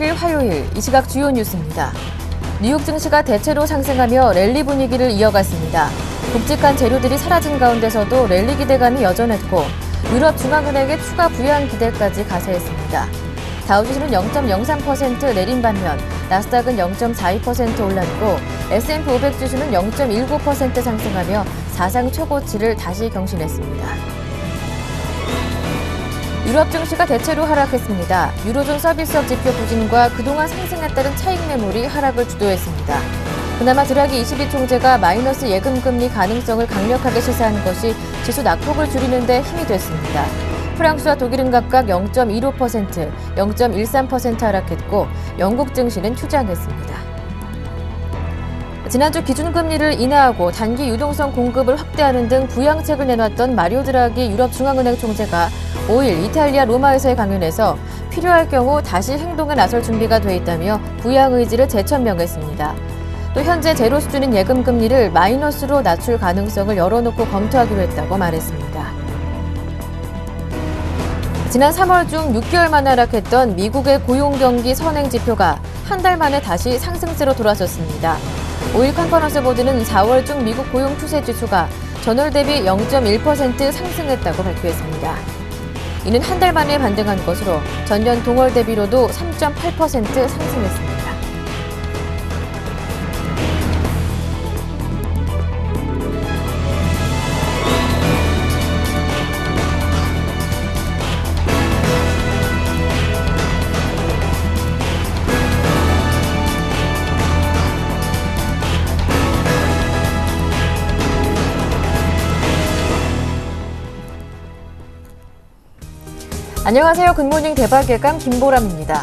27일 화요일 이 시각 주요 뉴스입니다. 뉴욕 증시가 대체로 상승하며 랠리 분위기를 이어갔습니다. 굵직한 재료들이 사라진 가운데서도 랠리 기대감이 여전했고 유럽 중앙은행의 추가 부양 기대까지 가세했습니다. 다우지수는 0.03% 내린 반면 나스닥은 0.42% 올랐고 S&P 500 지수는 0.19% 상승하며 사상 최고치를 다시 경신했습니다. 유럽 증시가 대체로 하락했습니다. 유로존 서비스업 지표 부진과 그동안 상승에 따른 차익 매물이 하락을 주도했습니다. 그나마 드라기 22총재가 마이너스 예금금리 가능성을 강력하게 시사한 것이 지수 낙폭을 줄이는 데 힘이 됐습니다. 프랑스와 독일은 각각 0.15%, 0.13% 하락했고 영국 증시는 휴장했습니다. 지난주 기준금리를 인하하고 단기 유동성 공급을 확대하는 등 부양책을 내놨던 마리오 드라기 유럽 중앙은행 총재가 5일 이탈리아 로마에서의 강연에서 필요할 경우 다시 행동에 나설 준비가 돼 있다며 부양 의지를 재천명했습니다. 또 현재 제로 수준인 예금금리를 마이너스로 낮출 가능성을 열어놓고 검토하기로 했다고 말했습니다. 지난 3월 중 6개월 만에 하락했던 미국의 고용경기 선행지표가 한 달 만에 다시 상승세로 돌아섰습니다. 5일 컨퍼런스 보드는 4월 중 미국 고용 추세 지수가 전월 대비 0.1% 상승했다고 발표했습니다. 이는 한 달 만에 반등한 것으로 전년 동월 대비로도 3.8% 상승했습니다. 안녕하세요. 굿모닝 대박예감 김보람입니다.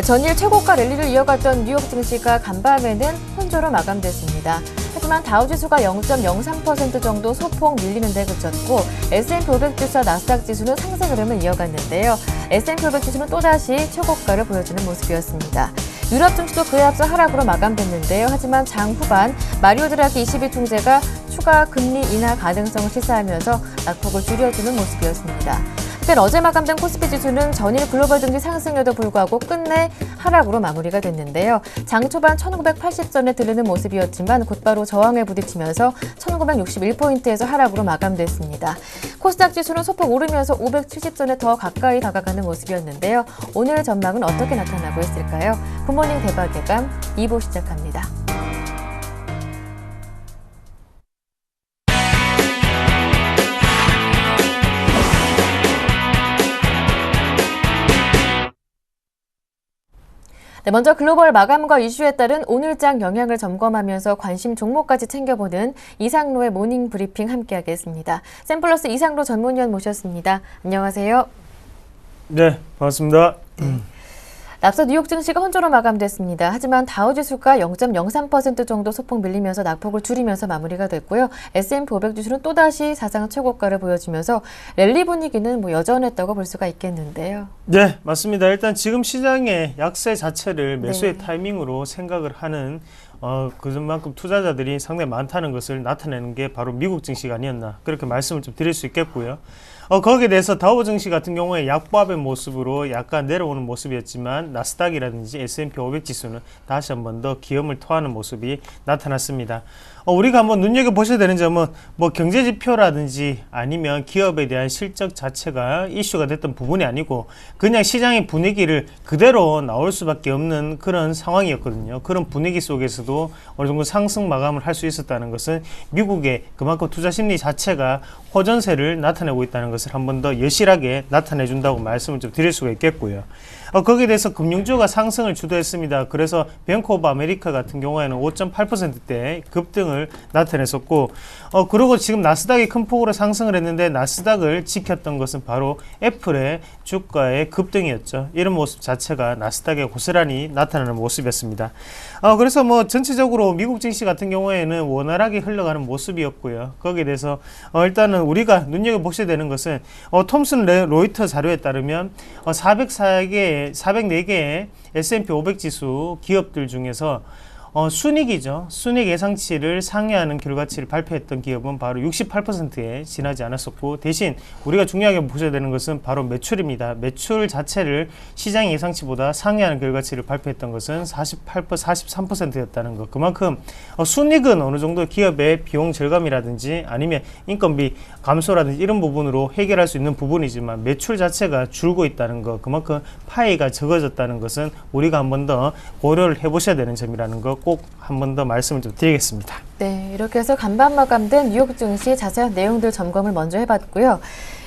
전일 최고가 랠리를 이어갔던 뉴욕 증시가 간밤에는 혼조로 마감됐습니다. 하지만 다우지수가 0.03% 정도 소폭 밀리는 데 그쳤고 S&P 500 지수와 나스닥 지수는 상승 흐름을 이어갔는데요. S&P 500 지수는 또다시 최고가를 보여주는 모습이었습니다. 유럽 증시도 그에 앞서 하락으로 마감됐는데요. 하지만 장 후반 마리오 드라기 22총재가 추가 금리 인하 가능성을 시사하면서 낙폭을 줄여주는 모습이었습니다. 한편 어제 마감된 코스피 지수는 전일 글로벌 증시 상승에도 불구하고 끝내 하락으로 마무리가 됐는데요. 장 초반 1980선에 들르는 모습이었지만 곧바로 저항에 부딪히면서 1961포인트에서 하락으로 마감됐습니다. 코스닥 지수는 소폭 오르면서 570선에 더 가까이 다가가는 모습이었는데요. 오늘 전망은 어떻게 나타나고 있을까요? 굿모닝 대박예감 2부 시작합니다. 네, 먼저 글로벌 마감과 이슈에 따른 오늘장 영향을 점검하면서 관심 종목까지 챙겨보는 이상로의 모닝 브리핑 함께하겠습니다. 샘플러스 이상로 전문위원 모셨습니다. 안녕하세요. 네, 반갑습니다. 앞서 뉴욕 증시가 혼조로 마감됐습니다. 하지만 다우지수가 0.03% 정도 소폭 밀리면서 낙폭을 줄이면서 마무리가 됐고요. S&P 500 지수는 또다시 사상 최고가를 보여주면서 랠리 분위기는 여전했다고 볼 수가 있겠는데요. 네, 맞습니다. 일단 지금 시장의 약세 자체를 매수의 타이밍으로 생각을 하는 그만큼 투자자들이 상당히 많다는 것을 나타내는 게 바로 미국 증시가 아니었나 그렇게 말씀을 좀 드릴 수 있겠고요. 거기에 대해서 다우 증시 같은 경우에 약보합의 모습으로 약간 내려오는 모습이었지만 나스닥이라든지 S&P 500 지수는 다시 한 번 더 기염을 토하는 모습이 나타났습니다. 우리가 한번 눈여겨보셔야 되는 점은 경제지표라든지 아니면 기업에 대한 실적 자체가 이슈가 됐던 부분이 아니고 그냥 시장의 분위기를 그대로 나올 수밖에 없는 그런 상황이었거든요. 그런 분위기 속에서도 어느 정도 상승 마감을 할 수 있었다는 것은 미국의 그만큼 투자 심리 자체가 호전세를 나타내고 있다는 것을 한 번 더 여실하게 나타내 준다고 말씀을 좀 드릴 수가 있겠고요. 거기에 대해서 금융주가 상승을 주도했습니다. 그래서 뱅크 오브 아메리카 같은 경우에는 5.8%대 급등을 나타냈었고 그리고 지금 나스닥이 큰 폭으로 상승을 했는데 나스닥을 지켰던 것은 바로 애플의 주가의 급등이었죠. 이런 모습 자체가 나스닥에 고스란히 나타나는 모습이었습니다. 그래서 전체적으로 미국 증시 같은 경우에는 원활하게 흘러가는 모습이었고요. 거기에 대해서 일단은 우리가 눈여겨보셔야 되는 것은 톰슨 로이터 자료에 따르면 404개의 S&P 500 지수 기업들 중에서 순이익이죠. 순이익 예상치를 상회하는 결과치를 발표했던 기업은 바로 68%에 지나지 않았었고, 대신 우리가 중요하게 보셔야 되는 것은 바로 매출입니다. 매출 자체를 시장 예상치보다 상회하는 결과치를 발표했던 것은 43%였다는 것. 그만큼 순이익은 어느 정도 기업의 비용 절감이라든지 아니면 인건비 감소라든지 이런 부분으로 해결할 수 있는 부분이지만, 매출 자체가 줄고 있다는 것, 그만큼 파이가 적어졌다는 것은 우리가 한 번 더 고려를 해보셔야 되는 점이라는 것 꼭 한 번 더 말씀을 좀 드리겠습니다. 네, 이렇게 해서 간밤 마감된 뉴욕 증시 자세한 내용들 점검을 먼저 해봤고요.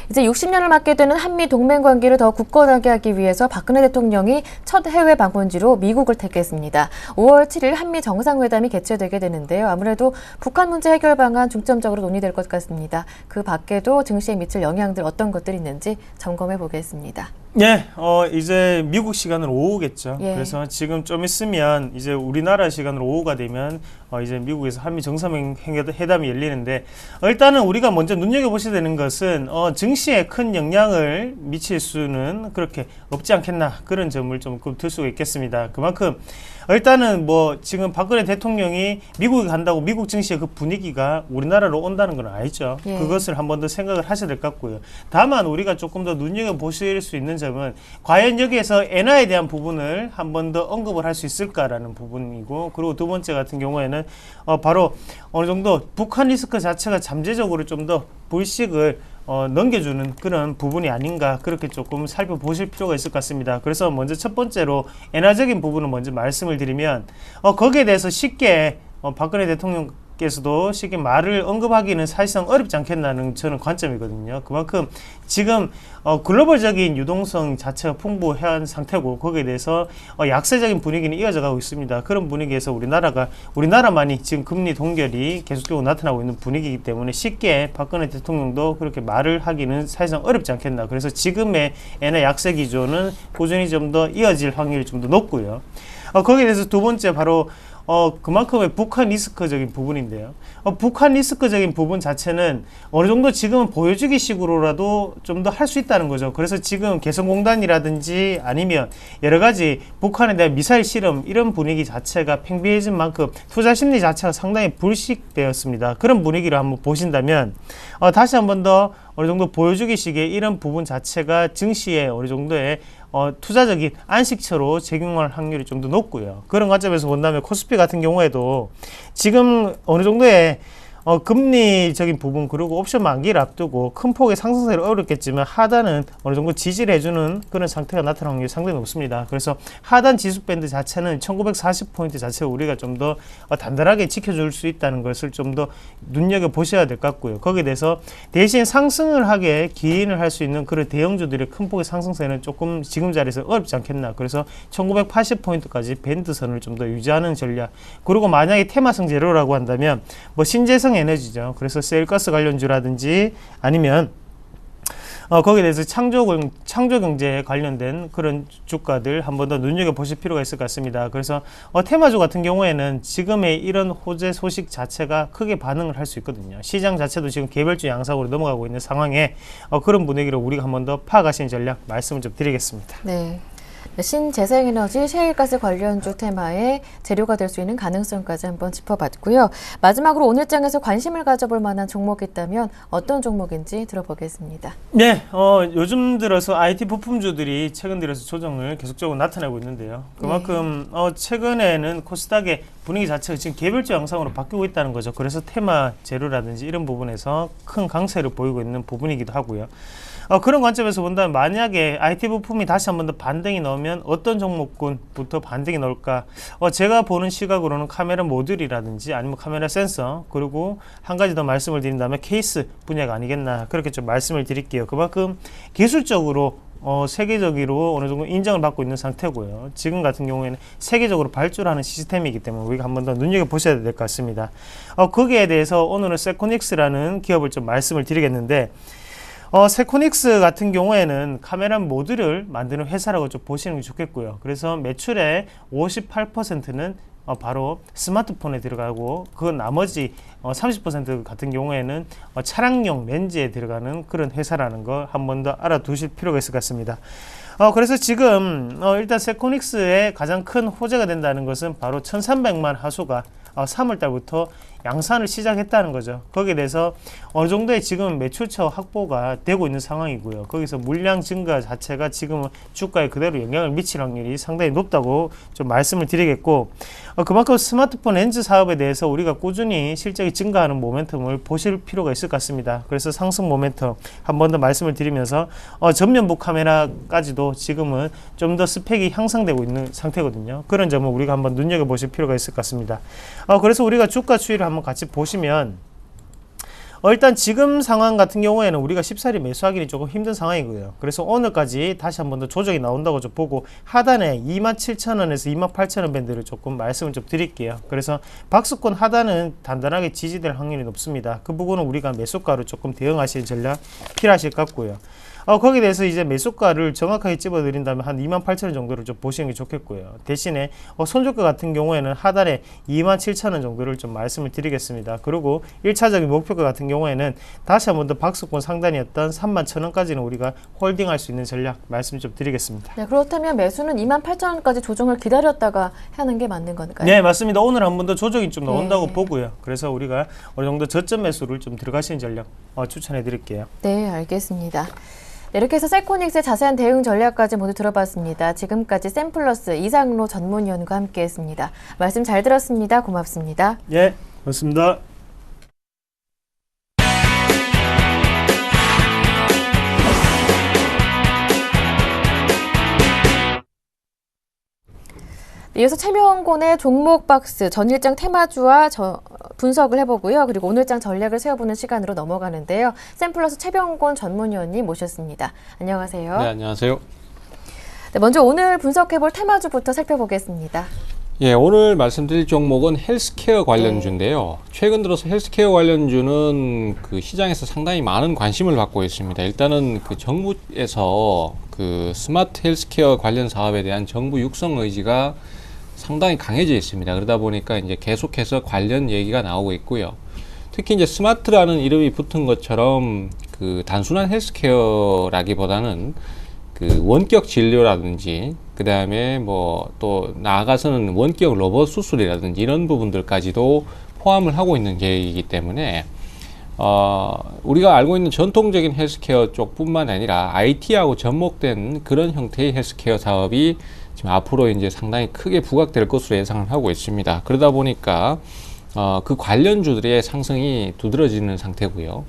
이제 60년을 맞게 되는 한미 동맹 관계를 더 굳건하게 하기 위해서 박근혜 대통령이 첫 해외 방문지로 미국을 택했습니다. 5월 7일 한미 정상회담이 개최되게 되는데요. 아무래도 북한 문제 해결 방안 중점적으로 논의될 것 같습니다. 그 밖에도 증시에 미칠 영향들 어떤 것들이 있는지 점검해 보겠습니다. 네, 이제 미국 시간으로 오후겠죠. 예. 그래서 지금 좀 있으면 이제 우리나라 시간으로 오후가 되면 이제 미국에서 한미 정상회담이 열리는데, 일단은 우리가 먼저 눈여겨보셔야 되는 것은 증시에 큰 영향을 미칠 수는 그렇게 없지 않겠나, 그런 점을 좀 들 수가 있겠습니다. 그만큼 일단은 뭐 지금 박근혜 대통령이 미국에 간다고 미국 증시의 그 분위기가 우리나라로 온다는 건 아니죠. 예. 그것을 한 번 더 생각을 하셔야 될 것 같고요. 다만 우리가 조금 더 눈여겨보실 수 있는 점은, 과연 여기에서 엔화에 대한 부분을 한 번 더 언급을 할 수 있을까라는 부분이고, 그리고 두 번째 같은 경우에는 바로 어느 정도 북한 리스크 자체가 잠재적으로 좀 더 불식을 넘겨주는 그런 부분이 아닌가, 그렇게 조금 살펴보실 필요가 있을 것 같습니다. 그래서 먼저 첫 번째로 엔화적인 부분을 먼저 말씀을 드리면, 거기에 대해서 쉽게 박근혜 대통령께서도 쉽게 말을 언급하기는 사실상 어렵지 않겠나는 저는 관점이거든요. 그만큼 지금 글로벌적인 유동성 자체가 풍부한 상태고, 거기에 대해서 약세적인 분위기는 이어져 가고 있습니다. 그런 분위기에서 우리나라만이 지금 금리 동결이 계속적으로 나타나고 있는 분위기이기 때문에 쉽게 박근혜 대통령도 그렇게 말을 하기는 사실상 어렵지 않겠나. 그래서 지금의 엔화 약세 기조는 꾸준히 좀 더 이어질 확률이 좀 더 높고요. 거기에 대해서 두 번째 바로 그만큼의 북한 리스크적인 부분인데요. 북한 리스크적인 부분 자체는 어느 정도 지금은 보여주기 식으로라도 좀 더 할 수 있다는 거죠. 그래서 지금 개성공단이라든지 아니면 여러 가지 북한에 대한 미사일 실험, 이런 분위기 자체가 팽배해진 만큼 투자 심리 자체가 상당히 불식되었습니다. 그런 분위기를 한번 보신다면 다시 한번 더 어느 정도 보여주기식의 이런 부분 자체가 증시에 어느 정도의 투자적인 안식처로 적용할 확률이 좀 더 높고요. 그런 관점에서 본다면 코스피 같은 경우에도 지금 어느 정도의 금리적인 부분, 그리고 옵션 만기를 앞두고 큰 폭의 상승세를 어렵겠지만 하단은 어느 정도 지지를 해주는 그런 상태가 나타날 확률이 상당히 높습니다. 그래서 하단 지수 밴드 자체는 1940포인트 자체를 우리가 좀 더 단단하게 지켜줄 수 있다는 것을 좀 더 눈여겨보셔야 될 것 같고요. 거기에 대해서 대신 상승을 하게 기인을 할 수 있는 그런 대형주들의 큰 폭의 상승세는 조금 지금 자리에서 어렵지 않겠나. 그래서 1980포인트까지 밴드선을 좀 더 유지하는 전략, 그리고 만약에 테마성 재료라고 한다면 뭐 신재생 에너지죠. 그래서 셀가스 관련주라든지 아니면 거기에 대해서 창조경제에 관련된 그런 주가들 한 번 더 눈여겨보실 필요가 있을 것 같습니다. 그래서 테마주 같은 경우에는 지금의 이런 호재 소식 자체가 크게 반응을 할 수 있거든요. 시장 자체도 지금 개별주 양상으로 넘어가고 있는 상황에 그런 분위기를 우리가 한 번 더 파악하시는 전략 말씀을 좀 드리겠습니다. 네. 신재생에너지, 셰일가스 관련주 테마의 재료가 될 수 있는 가능성까지 한번 짚어봤고요. 마지막으로 오늘 장에서 관심을 가져볼 만한 종목이 있다면 어떤 종목인지 들어보겠습니다. 네, 요즘 들어서 IT 부품주들이 최근 들어서 조정을 계속적으로 나타내고 있는데요. 그만큼 최근에는 코스닥의 분위기 자체가 지금 개별주 양상으로 바뀌고 있다는 거죠. 그래서 테마 재료라든지 이런 부분에서 큰 강세를 보이고 있는 부분이기도 하고요. 그런 관점에서 본다면 만약에 IT 부품이 다시 한 번 더 반등이 나오면 어떤 종목군부터 반등이 나올까? 제가 보는 시각으로는 카메라 모듈이라든지 아니면 카메라 센서, 그리고 한 가지 더 말씀을 드린다면 케이스 분야가 아니겠나, 그렇게 좀 말씀을 드릴게요. 그만큼 기술적으로 세계적으로 어느 정도 인정을 받고 있는 상태고요. 지금 같은 경우에는 세계적으로 발주하는 시스템이기 때문에 우리가 한 번 더 눈여겨보셔야 될 것 같습니다. 거기에 대해서 오늘은 세코닉스라는 기업을 좀 말씀을 드리겠는데, 세코닉스 같은 경우에는 카메라 모듈을 만드는 회사라고 좀 보시는 게 좋겠고요. 그래서 매출의 58%는 바로 스마트폰에 들어가고 그 나머지 30% 같은 경우에는 차량용 렌즈에 들어가는 그런 회사라는 걸 한 번 더 알아두실 필요가 있을 것 같습니다. 그래서 지금 일단 세코닉스의 가장 큰 호재가 된다는 것은 바로 1300만 하수가 3월 달부터 양산을 시작했다는 거죠. 거기에 대해서 어느 정도의 지금 매출처 확보가 되고 있는 상황이고요. 거기서 물량 증가 자체가 지금은 주가에 그대로 영향을 미칠 확률이 상당히 높다고 좀 말씀을 드리겠고, 그만큼 스마트폰 렌즈 사업에 대해서 우리가 꾸준히 실적이 증가하는 모멘텀을 보실 필요가 있을 것 같습니다. 그래서 상승 모멘텀 한 번 더 말씀을 드리면서 전면부 카메라까지도 지금은 좀 더 스펙이 향상되고 있는 상태거든요. 그런 점을 우리가 한번 눈여겨보실 필요가 있을 것 같습니다. 그래서 우리가 주가 추이를 한번 같이 보시면 일단 지금 상황 같은 경우에는 우리가 쉽사리 매수하기는 조금 힘든 상황이고요. 그래서 오늘까지 다시 한번 더 조정이 나온다고 좀 보고 하단에 27,000원에서 28,000원 밴드를 조금 말씀을 좀 드릴게요. 그래서 박스권 하단은 단단하게 지지될 확률이 높습니다. 그 부분은 우리가 매수가로 조금 대응하실 전략 필요하실 것 같고요. 거기에 대해서 이제 매수가를 정확하게 집어드린다면 한 28,000원 정도를 좀 보시는 게 좋겠고요. 대신에 손절가 같은 경우에는 하단에 27,000원 정도를 좀 말씀을 드리겠습니다. 그리고 1차적인 목표가 같은 경우에는 다시 한번 더 박스권 상단이었던 31,000원까지는 우리가 홀딩할 수 있는 전략 말씀 좀 드리겠습니다. 네, 그렇다면 매수는 28,000원까지 조정을 기다렸다가 하는 게 맞는 건가요? 네, 맞습니다. 오늘 한 번 더 조정이 좀 나온다고 네. 보고요. 그래서 우리가 어느 정도 저점 매수를 좀 들어가시는 전략 추천해 드릴게요. 네, 알겠습니다. 네, 이렇게 해서 세코닉스의 자세한 대응 전략까지 모두 들어봤습니다. 지금까지 샘플러스 이상로 전문위원과 함께했습니다. 말씀 잘 들었습니다. 고맙습니다. 예, 고맙습니다. 이어서 최명곤의 종목 박스 전일장 테마주와 분석을 해보고요. 그리고 오늘장 전략을 세워보는 시간으로 넘어가는데요. 샘플러스 최명곤 전문위원님 모셨습니다. 안녕하세요. 네, 안녕하세요. 네, 먼저 오늘 분석해볼 테마주부터 살펴보겠습니다. 예, 오늘 말씀드릴 종목은 헬스케어 관련주인데요. 최근 들어서 헬스케어 관련주는 그 시장에서 상당히 많은 관심을 받고 있습니다. 일단은 그 정부에서 그 스마트 헬스케어 관련 사업에 대한 정부 육성 의지가 상당히 강해져 있습니다. 그러다 보니까 이제 계속해서 관련 얘기가 나오고 있고요. 특히 이제 스마트라는 이름이 붙은 것처럼 그 단순한 헬스케어라기보다는 그 원격 진료라든지 그 다음에 뭐 또 나아가서는 원격 로봇 수술이라든지 이런 부분들까지도 포함을 하고 있는 계획이기 때문에 우리가 알고 있는 전통적인 헬스케어 쪽뿐만 아니라 IT하고 접목된 그런 형태의 헬스케어 사업이 지금 앞으로 이제 상당히 크게 부각될 것으로 예상을 하고 있습니다. 그러다 보니까 그 관련주들의 상승이 두드러지는 상태고요.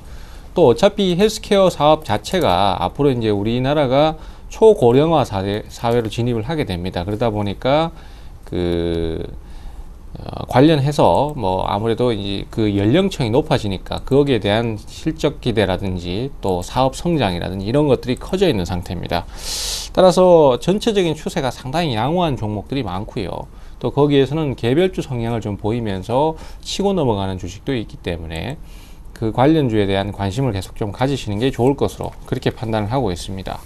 또 어차피 헬스케어 사업 자체가 앞으로 이제 우리나라가 초고령화 사회로 진입을 하게 됩니다. 그러다 보니까 관련해서 뭐 아무래도 이제 그 연령층이 높아지니까 거기에 대한 실적 기대라든지 또 사업 성장이라든지 이런 것들이 커져 있는 상태입니다. 따라서 전체적인 추세가 상당히 양호한 종목들이 많고요. 또 거기에서는 개별주 성향을 좀 보이면서 치고 넘어가는 주식도 있기 때문에 그 관련주에 대한 관심을 계속 좀 가지시는 게 좋을 것으로 그렇게 판단을 하고 있습니다.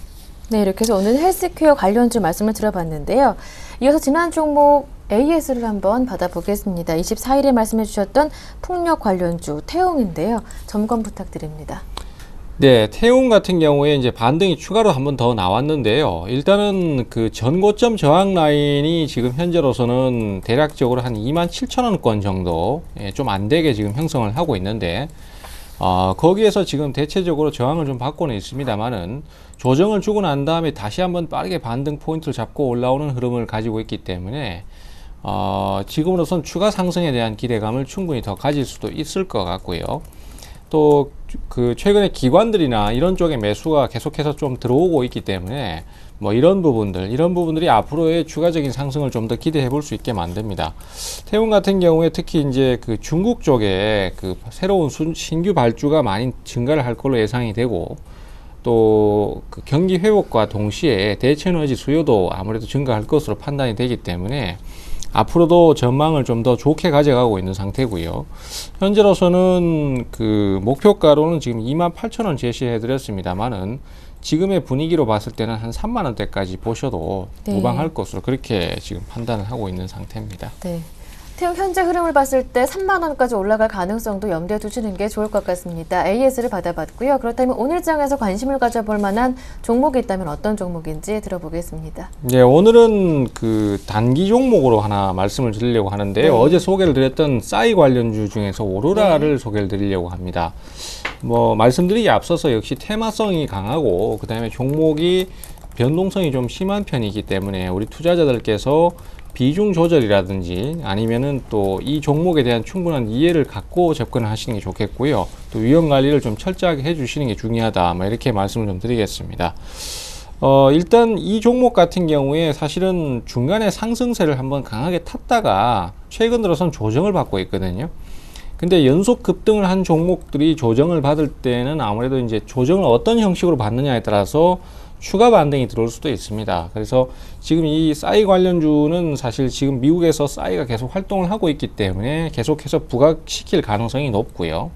네, 이렇게 해서 오늘 헬스케어 관련주 말씀을 들어봤는데요. 이어서 지난 종목 AS를 한번 받아보겠습니다. 24일에 말씀해 주셨던 풍력 관련주 태웅인데요. 점검 부탁드립니다. 네, 태웅 같은 경우에 이제 반등이 추가로 한 번 더 나왔는데요. 일단은 그 전고점 저항 라인이 지금 현재로서는 대략적으로 한 27,000원권 정도 좀 안 되게 지금 형성을 하고 있는데 거기에서 지금 대체적으로 저항을 좀 받고는 있습니다만은 조정을 주고 난 다음에 다시 한번 빠르게 반등 포인트를 잡고 올라오는 흐름을 가지고 있기 때문에 지금으로선 추가 상승에 대한 기대감을 충분히 더 가질 수도 있을 것 같고요. 또 그 최근에 기관들이나 이런 쪽에 매수가 계속해서 좀 들어오고 있기 때문에 뭐 이런 부분들이 앞으로의 추가적인 상승을 좀 더 기대해 볼 수 있게 만듭니다. 태웅 같은 경우에 특히 이제 그 중국 쪽에 그 새로운 신규 발주가 많이 증가를 할 걸로 예상이 되고 또 그 경기 회복과 동시에 대체 에너지 수요도 아무래도 증가할 것으로 판단이 되기 때문에 앞으로도 전망을 좀 더 좋게 가져가고 있는 상태고요. 현재로서는 그 목표가로는 지금 28,000원 제시해 드렸습니다만은 지금의 분위기로 봤을 때는 한 3만원대까지 보셔도 네. 무방할 것으로 그렇게 지금 판단을 하고 있는 상태입니다. 네. 태움 현재 흐름을 봤을 때 3만 원까지 올라갈 가능성도 염두에 두시는 게 좋을 것 같습니다. AS를 받아봤고요. 그렇다면 오늘 장에서 관심을 가져볼 만한 종목이 있다면 어떤 종목인지 들어보겠습니다. 네, 오늘은 그 단기 종목으로 하나 말씀을 드리려고 하는데요. 네. 어제 소개를 드렸던 싸이 관련주 중에서 오로라를 소개를 드리려고 합니다. 뭐 말씀드리기 앞서서 역시 테마성이 강하고 그다음에 종목이 변동성이 좀 심한 편이기 때문에 우리 투자자들께서 비중 조절이라든지 아니면은 또 이 종목에 대한 충분한 이해를 갖고 접근을 하시는 게 좋겠고요. 또 위험 관리를 좀 철저하게 해주시는 게 중요하다. 뭐 이렇게 말씀을 좀 드리겠습니다. 일단 이 종목 같은 경우에 사실은 중간에 상승세를 한번 강하게 탔다가 최근 들어선 조정을 받고 있거든요. 근데 연속 급등을 한 종목들이 조정을 받을 때는 아무래도 이제 조정을 어떤 형식으로 받느냐에 따라서 추가 반등이 들어올 수도 있습니다. 그래서 지금 이 싸이 관련주는 사실 지금 미국에서 싸이가 계속 활동을 하고 있기 때문에 계속해서 부각시킬 가능성이 높고요.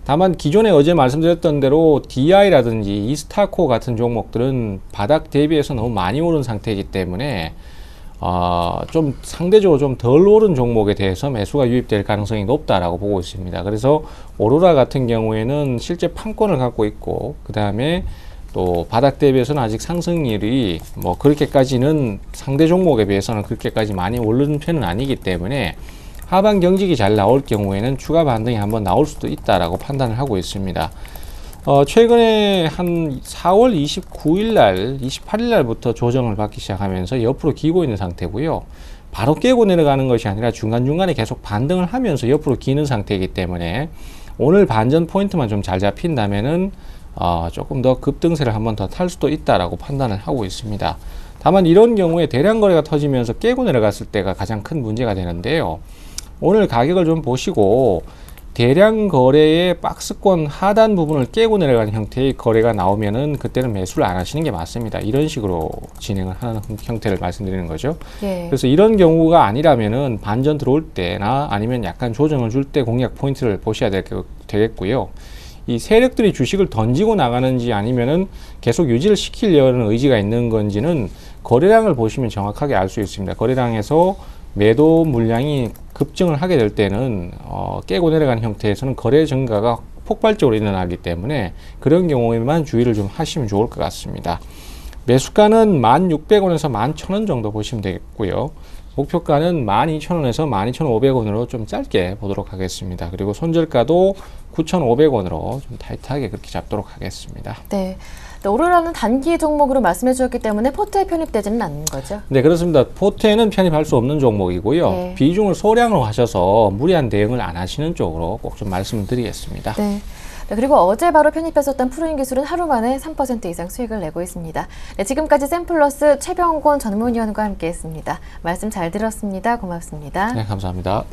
다만 기존에 어제 말씀드렸던 대로 DI라든지 이스타코 같은 종목들은 바닥 대비해서 너무 많이 오른 상태이기 때문에 좀 상대적으로 좀 덜 오른 종목에 대해서 매수가 유입될 가능성이 높다라고 보고 있습니다. 그래서 오로라 같은 경우에는 실제 판권을 갖고 있고 그 다음에 또 바닥 대비해서는 아직 상승률이 뭐 그렇게까지는 상대 종목에 비해서는 그렇게까지 많이 오르는 편은 아니기 때문에 하반 경직이 잘 나올 경우에는 추가 반등이 한번 나올 수도 있다라고 판단을 하고 있습니다. 최근에 한 4월 29일 날, 28일 날부터 조정을 받기 시작하면서 옆으로 기고 있는 상태고요. 바로 깨고 내려가는 것이 아니라 중간중간에 계속 반등을 하면서 옆으로 기는 상태이기 때문에 오늘 반전 포인트만 좀 잘 잡힌다면은 조금 더 급등세를 한번 더 탈 수도 있다라고 판단을 하고 있습니다. 다만 이런 경우에 대량 거래가 터지면서 깨고 내려갔을 때가 가장 큰 문제가 되는데요. 오늘 가격을 좀 보시고 대량 거래의 박스권 하단 부분을 깨고 내려가는 형태의 거래가 나오면은 그때는 매수를 안 하시는 게 맞습니다. 이런 식으로 진행을 하는 형태를 말씀드리는 거죠. 예. 그래서 이런 경우가 아니라면은 반전 들어올 때나 아니면 약간 조정을 줄 때 공략 포인트를 보셔야 되겠고요. 이 세력들이 주식을 던지고 나가는지 아니면은 계속 유지를 시키려는 의지가 있는 건지는 거래량을 보시면 정확하게 알 수 있습니다. 거래량에서 매도 물량이 급증을 하게 될 때는 깨고 내려가는 형태에서는 거래 증가가 폭발적으로 일어나기 때문에 그런 경우에만 주의를 좀 하시면 좋을 것 같습니다. 매수가는 1,600원에서 11,000원 정도 보시면 되겠고요. 목표가는 12,000원에서 12,500원으로 좀 짧게 보도록 하겠습니다. 그리고 손절가도 9,500원으로 좀 타이트하게 그렇게 잡도록 하겠습니다. 네. 오로라는 단기 종목으로 말씀해 주셨기 때문에 포트에 편입되지는 않는 거죠? 네, 그렇습니다. 포트에는 편입할 수 없는 종목이고요. 네. 비중을 소량으로 하셔서 무리한 대응을 안 하시는 쪽으로 꼭 좀 말씀을 드리겠습니다. 네. 네, 그리고 어제 바로 편입했었던 푸르인 기술은 하루 만에 3% 이상 수익을 내고 있습니다. 네, 지금까지 샘플러스 최병곤 전문위원과 함께했습니다. 말씀 잘 들었습니다. 고맙습니다. 네, 감사합니다.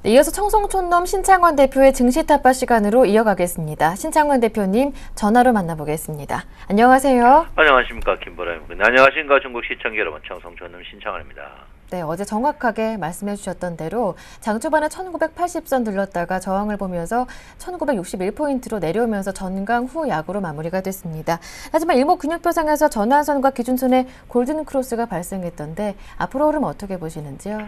네, 이어서 청송촌놈 신창원 대표의 증시 타파 시간으로 이어가겠습니다. 신창원 대표님 전화로 만나보겠습니다. 안녕하세요. 안녕하십니까, 김보라입니다. 안녕하십니까, 중국 시청자 여러분. 청송촌놈 신창원입니다. 네, 어제 정확하게 말씀해 주셨던 대로 장초반에 1980선 들렀다가 저항을 보면서 1961포인트로 내려오면서 전강 후 약으로 마무리가 됐습니다. 하지만 일목균형표상에서 전환선과 기준선의 골든 크로스가 발생했던데 앞으로 흐름 어떻게 보시는지요?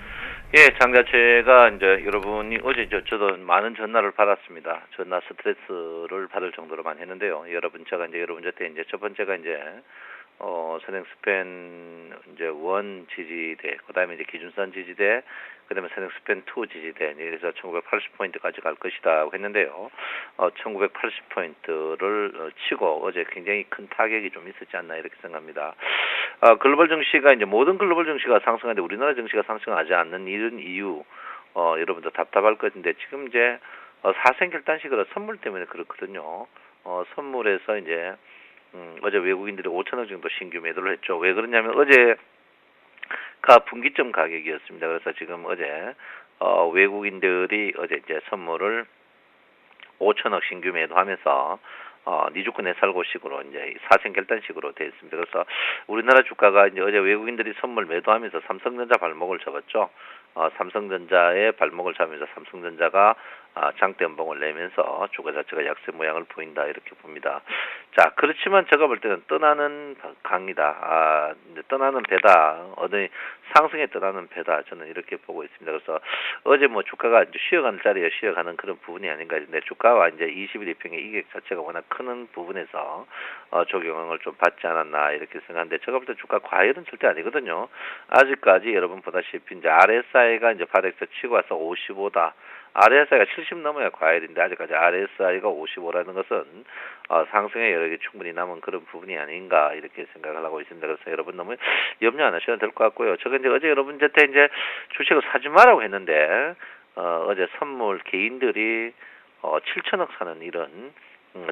예, 장 자체가 이제 여러분이 어제 저도 많은 전화를 받았습니다. 전화 스트레스를 받을 정도로만 했는데요. 제가 여러분 곁에 이제 첫 번째가 이제 선행 스팬 이제 원 지지대, 그다음에 이제 기준선 지지대, 그다음에 선행 스팬 2 지지대, 그래서 1980포인트까지 갈 것이다 했는데요. 1980포인트를 치고 어제 굉장히 큰 타격이 좀 있었지 않나 이렇게 생각합니다. 글로벌 증시가 이제 모든 글로벌 증시가 상승하는데 우리나라 증시가 상승하지 않는 이런 이유, 여러분들 답답할 것인데 지금 이제 사생결단식으로 선물 때문에 그렇거든요. 선물에서 이제 어제 외국인들이 5천억 정도 신규 매도를 했죠. 왜 그러냐면 어제가 분기점 가격이었습니다. 그래서 지금 어제 외국인들이 어제 이제 선물을 5천억 신규 매도하면서 니주권 해살고식으로 이제 사생결단식으로 되어 있습니다. 그래서 우리나라 주가가 이제 어제 외국인들이 선물 매도하면서 삼성전자 발목을 잡았죠. 삼성전자의 발목을 잡으면서 삼성전자가 장대 연봉을 내면서 주가 자체가 약세 모양을 보인다 이렇게 봅니다. 자, 그렇지만 제가 볼 때는 떠나는 강이다. 이제 떠나는 배다. 어느 상승에 떠나는 배다. 저는 이렇게 보고 있습니다. 그래서 어제 뭐 주가가 이제 쉬어가는 자리에 쉬어가는 그런 부분이 아닌가 했는데 주가와 이제 20일 이평의 이격 자체가 워낙 큰 부분에서 적용을 좀 받지 않았나 이렇게 생각하는데 제가 볼 때 주가 과열은 절대 아니거든요. 아직까지 여러분 보다시피 이제 RSI가 이제 바닥에서 치고 와서 55다. RSI가 70 넘어야 과열인데 아직까지 RSI가 55라는 것은 상승의 여력이 충분히 남은 그런 부분이 아닌가 이렇게 생각을 하고 있습니다. 그래서 여러분 너무 염려 안 하셔도 될 것 같고요. 제가 이제 어제 여러분한테 이제 주식을 사지 마라고 했는데 어제 선물 개인들이 7천억 사는 이런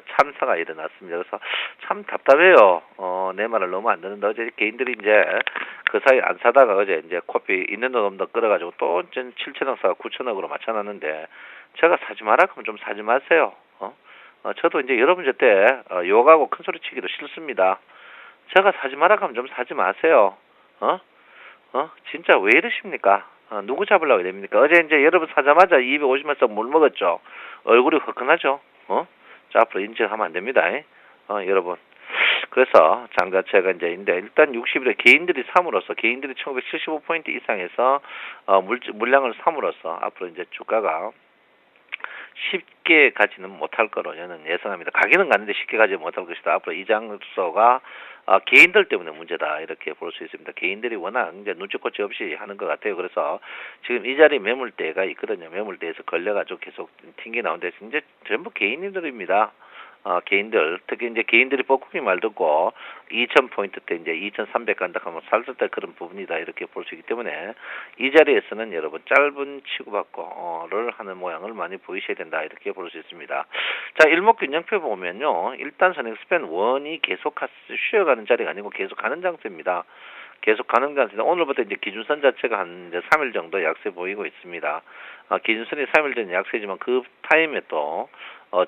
참사가 일어났습니다. 그래서 참 답답해요. 내 말을 너무 안 듣는다. 어제 개인들이 이제 그 사이 안 사다가 어제 이제 코피 있는 돈 없는 돈 끌어가지고 또 7천억 사가 9천억으로 맞춰놨는데 제가 사지 마라 그러면 좀 사지 마세요. 저도 이제 여러분 저때 욕하고 큰 소리 치기도 싫습니다. 제가 사지 마라 하면 좀 사지 마세요. 진짜 왜 이러십니까? 누구 잡으려고 이럽니까? 어제 이제 여러분 사자마자 250만 석 물 먹었죠. 얼굴이 화끈하죠. 자, 앞으로 인정하면 안 됩니다. 여러분. 그래서 장 자체가 이제 일단 60일에 개인들이 삼으로써 개인들이 1975포인트 이상에서 물량을 삼으로써 앞으로 이제 주가가 쉽게 가지는 못할 거로 저는 예상합니다. 가기는 가는데 쉽게 가지 못할 것이다. 앞으로 이 장소가 개인들 때문에 문제다 이렇게 볼 수 있습니다. 개인들이 워낙 이제 눈치코치 없이 하는 것 같아요. 그래서 지금 이 자리 매물대가 있거든요. 매물대에서 걸려가지고 계속 튕겨 나오는데 이제 전부 개인들입니다. 개인들, 특히 이제 개인들이 뻐꾸기 말 듣고 2,000포인트 때 이제 2,300 간다 하면 살살 때 그런 부분이다 이렇게 볼 수 있기 때문에 이 자리에서는 여러분 짧은 치고받고를 하는 모양을 많이 보이셔야 된다 이렇게 볼 수 있습니다. 자, 일목균형표 보면요. 일단 선행 스팬 1이 계속 쉬어가는 자리가 아니고 계속 가는 장세입니다. 계속 가는 장세인데 오늘부터 이제 기준선 자체가 한 이제 3일 정도 약세 보이고 있습니다. 기준선이 3일 전 약세지만 그 타임에 또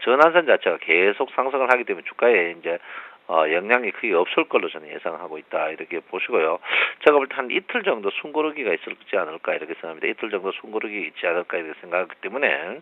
전환선 자체가 계속 상승을 하기 때문에 주가에 이제 영향이 크게 없을 걸로 저는 예상하고 있다 이렇게 보시고요. 제가 볼 때 한 이틀 정도 숨고르기가 있지 않을까 이렇게 생각합니다. 이틀 정도 숨고르기 있지 않을까 이렇게 생각하기 때문에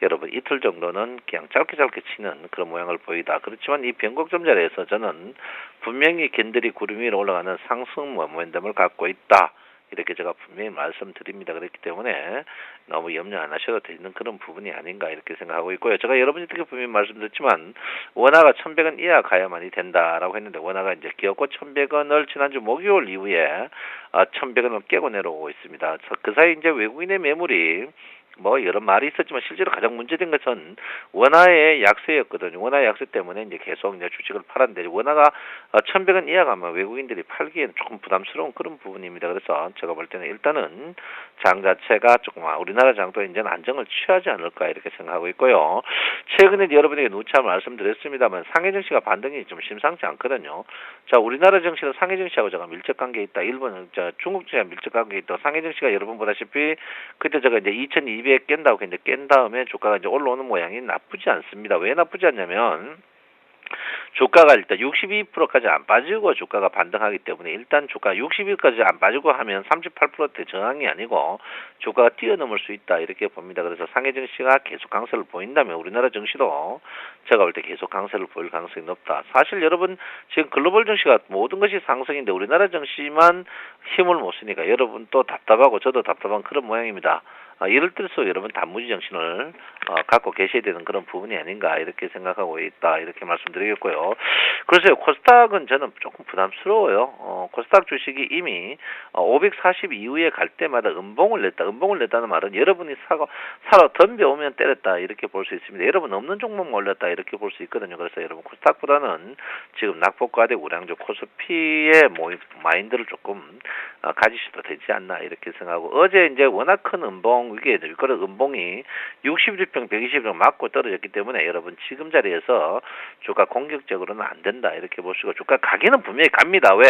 여러분 이틀 정도는 그냥 짧게 치는 그런 모양을 보이다. 그렇지만 이 변곡점 자리에서 저는 분명히 겐들이 구름 위로 올라가는 상승 모멘텀을 갖고 있다. 이렇게 제가 분명히 말씀드립니다. 그렇기 때문에 너무 염려 안 하셔도 되는 그런 부분이 아닌가 이렇게 생각하고 있고요. 제가 여러분들께 분명히 말씀드렸지만 원화가 1,100원 이하 가야만이 된다라고 했는데 원화가 이제 기어코 1,100원을 지난주 목요일 이후에 1,100원을 깨고 내려오고 있습니다. 그 사이 이제 외국인의 매물이 뭐 여러 말이 있었지만 실제로 가장 문제된 것은 원화의 약세였거든요. 원화 약세 때문에 이제 계속 이제 주식을 팔았는데 원화가 1,100원 이하 가면 외국인들이 팔기에는 조금 부담스러운 그런 부분입니다. 그래서 제가 볼 때는 일단은 장 자체가 조금 우리나라 장도 이제는 안정을 취하지 않을까 이렇게 생각하고 있고요. 최근에 여러분에게 누차 말씀드렸습니다만 상해 증시가 반등이 좀 심상치 않거든요. 자, 우리나라 증시는 상해 증시하고 제가 밀접 관계에 있다. 일본은 중국 증시와 밀접 관계에 있다. 상해 증시가 여러분 보다시피 그때 제가 이제 2,200 깬다고 이제 깬 다음에 주가가 이제 올라오는 모양이 나쁘지 않습니다. 왜 나쁘지 않냐면 주가가 일단 62%까지 안 빠지고 주가가 반등하기 때문에 일단 주가 60일까지 안 빠지고 하면 38%대 저항이 아니고 주가가 뛰어넘을 수 있다 이렇게 봅니다. 그래서 상해 증시가 계속 강세를 보인다면 우리나라 증시도 제가 볼 때 계속 강세를 보일 가능성이 높다. 사실 여러분 지금 글로벌 증시가 모든 것이 상승인데 우리나라 증시만 힘을 못 쓰니까 여러분 또 답답하고 저도 답답한 그런 모양입니다. 이럴 때일수록 여러분 단무지 정신을 갖고 계셔야 되는 그런 부분이 아닌가 이렇게 생각하고 있다 이렇게 말씀드리겠고요. 그래서 코스닥은 저는 조금 부담스러워요. 코스닥 주식이 이미 540 이후에 갈 때마다 음봉을 냈다. 음봉을 냈다는 말은 여러분이 사러 덤벼오면 때렸다 이렇게 볼 수 있습니다. 여러분 없는 종목 몰렸다 이렇게 볼 수 있거든요. 그래서 여러분 코스닥보다는 지금 낙폭과대 우량주 코스피의 마인드를 조금 가지셔도 되지 않나 이렇게 생각하고 어제 이제 워낙 큰 음봉 이게 그런 음봉이 61평 120평 맞고 떨어졌기 때문에 여러분 지금 자리에서 주가 공격적으로는 안 된다 이렇게 보시고 주가 가기는 분명히 갑니다. 왜?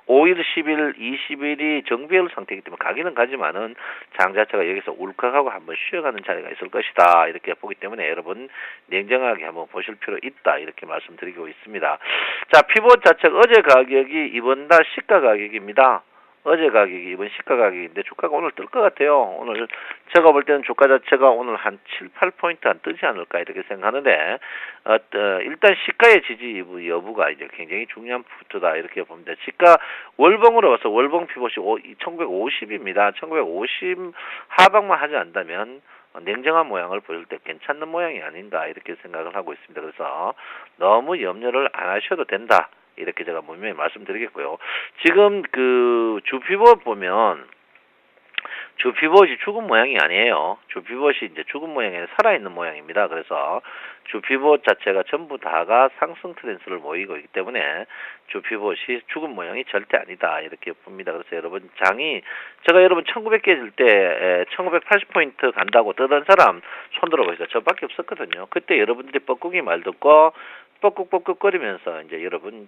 5일, 10일, 20일이 정비열 상태이기 때문에 가기는 가지만은 장 자체가 여기서 울컥하고 한번 쉬어가는 자리가 있을 것이다 이렇게 보기 때문에 여러분 냉정하게 한번 보실 필요 있다 이렇게 말씀드리고 있습니다. 자, 피봇 자체가 어제 가격이 이번 달 시가 가격입니다. 어제 가격이 이번 시가 가격인데 주가가 오늘 뜰 것 같아요. 오늘 제가 볼 때는 주가 자체가 오늘 한 7, 8포인트 안 뜨지 않을까 이렇게 생각하는데 일단 시가의 지지 여부가 이제 굉장히 중요한 부분이다 이렇게 봅니다. 시가 월봉으로 봐서 월봉 피봇이 1950입니다. 1950 하방만 하지 않다면 냉정한 모양을 보일 때 괜찮은 모양이 아닌가 이렇게 생각을 하고 있습니다. 그래서 너무 염려를 안 하셔도 된다. 이렇게 제가 분명히 말씀드리겠고요. 지금 그 주피봇 보면 주피봇이 죽은 모양이 아니에요. 주피봇이 이제 죽은 모양이 아니라 살아있는 모양입니다. 그래서 주피봇 자체가 전부 다가 상승 트렌드를 보이고 있기 때문에 주피봇이 죽은 모양이 절대 아니다. 이렇게 봅니다. 그래서 여러분 장이 제가 여러분 1900 깨질 때 1980포인트 간다고 뜨던 사람 손 들어보시죠. 저밖에 없었거든요. 그때 여러분들이 뻐꾸기 말 듣고 뻑꾹뻑꾹거리면서 이제 여러분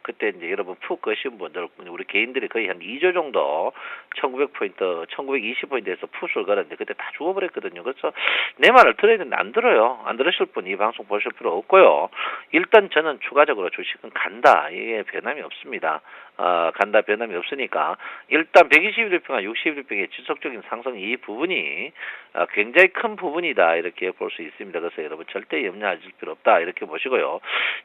그때 이제 여러분 푹 거신 분들 우리 개인들이 거의 한 2조 정도 1900포인트 1920포인트에서 풋을 걸었는데 그때 다 죽어버렸거든요. 그래서 내 말을 들어야 되는데 안 들어요. 안 들으실 분 이 방송 보실 필요 없고요. 일단 저는 추가적으로 주식은 간다. 이게 변함이 없습니다. 간다 변함이 없으니까 일단 121평과 61평의 지속적인 상승 이 부분이 굉장히 큰 부분이다 이렇게 볼 수 있습니다. 그래서 여러분 절대 염려하실 필요 없다 이렇게 보시고요.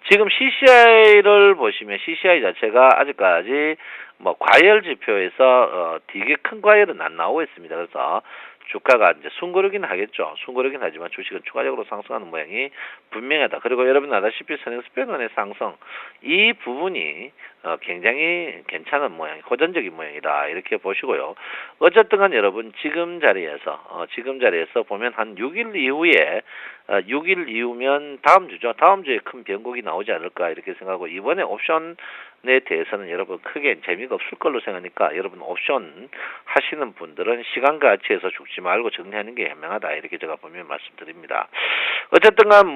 지금 CCI를 보시면 CCI 자체가 아직까지 뭐 과열 지표에서 되게 큰 과열은 안 나오고 있습니다. 그래서 주가가 이제 숨고르긴 하겠죠. 숨고르긴 하지만 주식은 추가적으로 상승하는 모양이 분명하다. 그리고 여러분 아다시피 선행스ペ원의 상승 이 부분이 굉장히 괜찮은 모양, 호전적인 모양이다 이렇게 보시고요. 어쨌든 간 여러분 지금 자리에서 보면 한 6일 이후에 6일 이후면 다음 주죠. 다음 주에 큰 변곡이 나오지 않을까 이렇게 생각하고 이번에 옵션에 대해서는 여러분 크게 재미가 없을 걸로 생각하니까 여러분 옵션 하시는 분들은 시간 가치에서 죽지 말고 정리하는 게 현명하다 이렇게 제가 보면 말씀드립니다. 어쨌든 간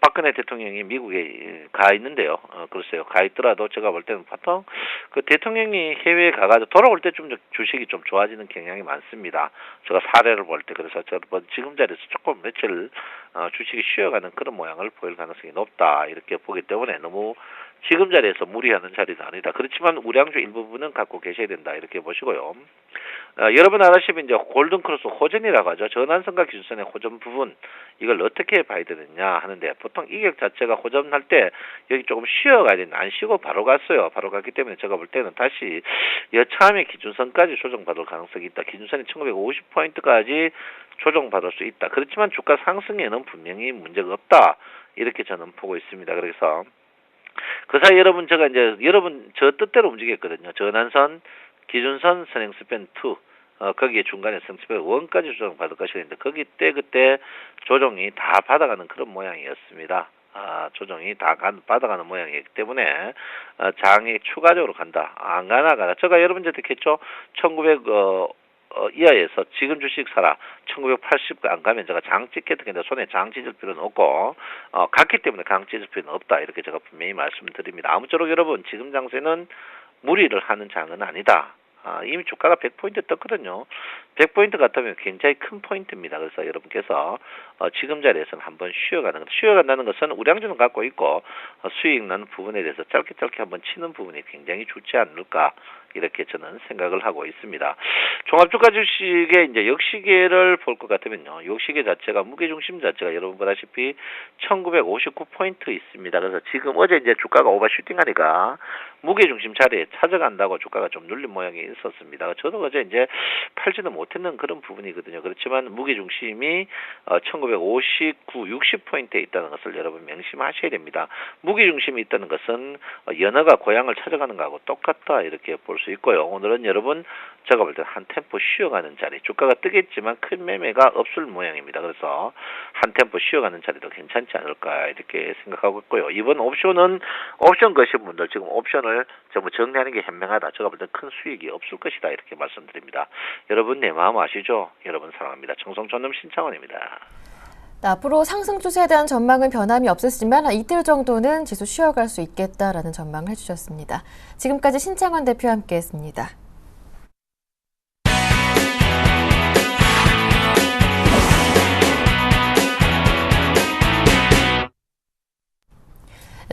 박근혜 대통령이 미국에 가 있는데요. 글쎄요. 가 있더라도 제가 볼 때는 보통 그 대통령이 해외에 가가지고 돌아올 때 좀 주식이 좀 좋아지는 경향이 많습니다. 제가 사례를 볼 때 그래서 저번 지금 자리에서 조금 며칠 주식이 쉬어가는 그런 모양을 보일 가능성이 높다 이렇게 보기 때문에 너무 지금 자리에서 무리하는 자리는 아니다. 그렇지만 우량주 일부분은 갖고 계셔야 된다 이렇게 보시고요. 여러분 아다시피 이제 골든크로스 호전이라고 하죠. 전환선과 기준선의 호전 부분 이걸 어떻게 봐야 되느냐 하는데 보통 이격 자체가 호전할 때 여기 조금 쉬어가야 되는데 안 쉬고 바로 갔어요. 바로 갔기 때문에 제가 볼 때는 다시 여차함에 기준선까지 조정받을 가능성이 있다. 기준선이 1950포인트까지 조정받을 수 있다. 그렇지만 주가 상승에는 분명히 문제가 없다. 이렇게 저는 보고 있습니다. 그래서 그 사이 여러분 제가 이제 여러분 저 뜻대로 움직였거든요. 전환선, 기준선, 선행스팬 2 거기에 중간에 선행스팬 1까지 조정받을 것이 있는데 거기 때 그때 조정이 다 받아가는 그런 모양이었습니다. 조정이 다 받아가는 모양이기 때문에 장이 추가적으로 간다. 안 가나 제가 여러분한테 했죠. 1900 이하에서 지금 주식 사라 1980 안 가면 제가 장 찍겠는데 손에 장 찢을 필요는 없고 갔기 때문에 장 찢을 필요는 없다 이렇게 제가 분명히 말씀드립니다. 아무쪼록 여러분 지금 장세는 무리를 하는 장은 아니다. 이미 주가가 100포인트 떴거든요. 100포인트 같으면 굉장히 큰 포인트입니다. 그래서 여러분께서 지금 자리에서는 한번 쉬어간다는 것은 우량주는 갖고 있고 수익 나는 부분에 대해서 짧게 한번 치는 부분이 굉장히 좋지 않을까 이렇게 저는 생각을 하고 있습니다. 종합주가 주식의 이제 역시계를 볼 것 같으면요. 역시계 자체가 무게중심 자체가 여러분 보다시피 1959포인트 있습니다. 그래서 지금 어제 이제 주가가 오버슈팅하니까 무게중심 자리에 찾아간다고 주가가 좀 눌린 모양이 있었습니다. 저도 어제 이제 팔지는 못했는 그런 부분이거든요. 그렇지만 무게중심이 1959, 60포인트에 있다는 것을 여러분 명심하셔야 됩니다. 무게중심이 있다는 것은 연어가 고향을 찾아가는 거하고 똑같다 이렇게 볼 수 있고요. 오늘은 여러분 제가 볼 때 한 템포 쉬어가는 자리, 주가가 뜨겠지만 큰 매매가 없을 모양입니다. 그래서 한 템포 쉬어가는 자리도 괜찮지 않을까 이렇게 생각하고 있고요. 이번 옵션 거신 분들 지금 옵션을 전부 정리하는 게 현명하다. 제가 볼 때 큰 수익이 없을 것이다 이렇게 말씀드립니다. 여러분 내 마음 아시죠? 여러분 사랑합니다. 청송촌놈 신창원입니다. 앞으로 상승 추세에 대한 전망은 변함이 없었지만 한 이틀 정도는 지수 쉬어갈 수 있겠다라는 전망을 해주셨습니다. 지금까지 신창원 대표와 함께했습니다.